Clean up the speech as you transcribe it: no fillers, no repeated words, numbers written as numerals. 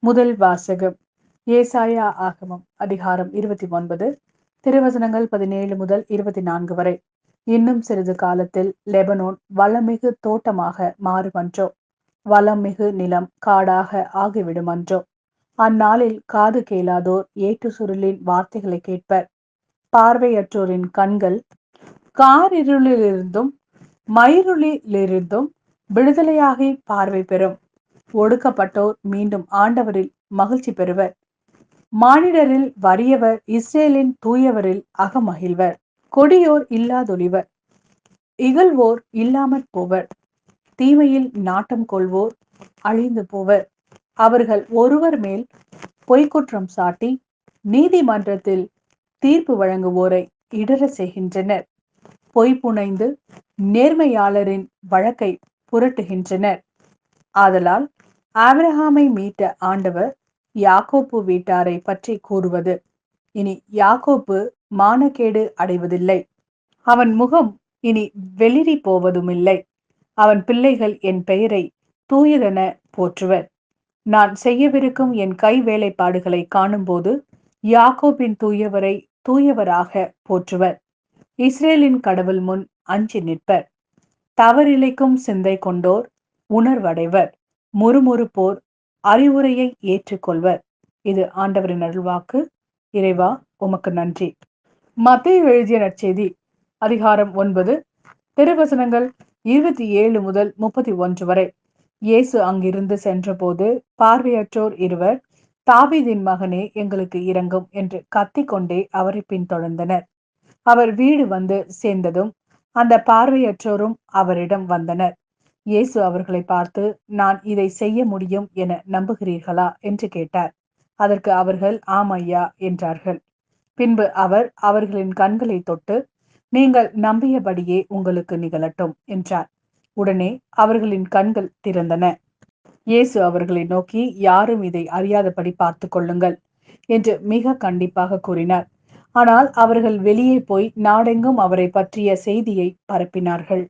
முதல் வாசகம். ஏசாயா ஆகமம் அதிகாரம் 29, திருவசனங்கள் 17 முதல் 24 வரை. இன்னும் சிறிது காலத்தில் லெபனோன் வளமிகு தோட்டமாக மாறுமன்றோ, வளமிகு நிலம் காடாக ஆகிவிடுமன்றோ. அந்நாளில் காது கேளாதோர் ஏற்று சுருளின் வார்த்தைகளை கேட்பர். பார்வையற்றோரின் கண்கள் காரிருளிலிருந்தும் மயிருளிலிருந்தும் விடுதலையாகி பார்வை பெறும். ஒடுக்கப்பட்டோர் மீண்டும் ஆண்டவரில் மகிழ்ச்சி பெறுவர். மானிடரில் வறியவர் இஸ்ரேலின் தூயவரில் அகமகிழ்வர். கொடியோர் இல்லாதொழிவர், இகழ்வோர் இல்லாமற் போவர். தீமையில் நாட்டம் கொள்வோர் அழிந்து போவர். அவர்கள் ஒருவர் மேல் பொய்க்குற்றம் சாட்டி நீதிமன்றத்தில் தீர்ப்பு வழங்குவோரை இடர செய்கின்றனர். பொய் புனைந்து நேர்மையாளரின் வழக்கை புரட்டுகின்றனர். ஆதலால் ஆபிரகாமை மீட்ட ஆண்டவர் யாக்கோப்பு வீட்டாரை பற்றி கூறுவது: இனி யாக்கோப்பு மானக்கேடு அடைவதில்லை, அவன் முகம் இனி வெளிரி போவதுமில்லை. அவன் பிள்ளைகள் என் பெயரை தூயதென போற்றுவர். நான் செய்யவிருக்கும் என் கை வேலைப்பாடுகளை காணும்போது யாக்கோப்பின் தூயவரை தூயவராக போற்றுவர். இஸ்ரேலின் கடவுள் முன் அஞ்சி நிற்பர். தவறிழைக்கும் சிந்தை கொண்டோர் உணர்வடைவர். முறுமுறுப்போர் அறிவுரையை ஏற்றுக்கொள்வர். இது ஆண்டவரின் அருள்வாக்கு. இறைவா, உமக்கு நன்றி. மத்தேயு எழுதிய நற்செய்தி அதிகாரம் 9, திருவசனங்கள் 27 முதல் 31 வரை. இயேசு அங்கிருந்து சென்றபோது பார்வையற்றோர் இருவர், தாவீதின் மகனே, எங்களுக்கு இரங்கும் என்று கத்திக்கொண்டே அவரை பின்தொடர்ந்தனர். அவர் வீடு வந்து சேர்ந்ததும் அந்த பார்வையற்றோரும் அவரிடம் வந்தனர். இயேசு அவர்களை பார்த்து, நான் இதை செய்ய முடியும் என நம்புகிறீர்களா என்று கேட்டார். அதற்கு அவர்கள், ஆம் ஐயா என்றார்கள். பின்பு அவர் அவர்களின் கண்களை தொட்டு, நீங்கள் நம்பியபடியே உங்களுக்கு நிகழட்டும் என்றார். உடனே அவர்களின் கண்கள் திறந்தன. இயேசு அவர்களை நோக்கி, யாரும் இதை அறியாதபடி பார்த்து கொள்ளுங்கள் என்று மிக கண்டிப்பாக கூறினார். ஆனால் அவர்கள் வெளியே போய் நாடெங்கும் அவரை பற்றிய செய்தியை பரப்பினார்கள்.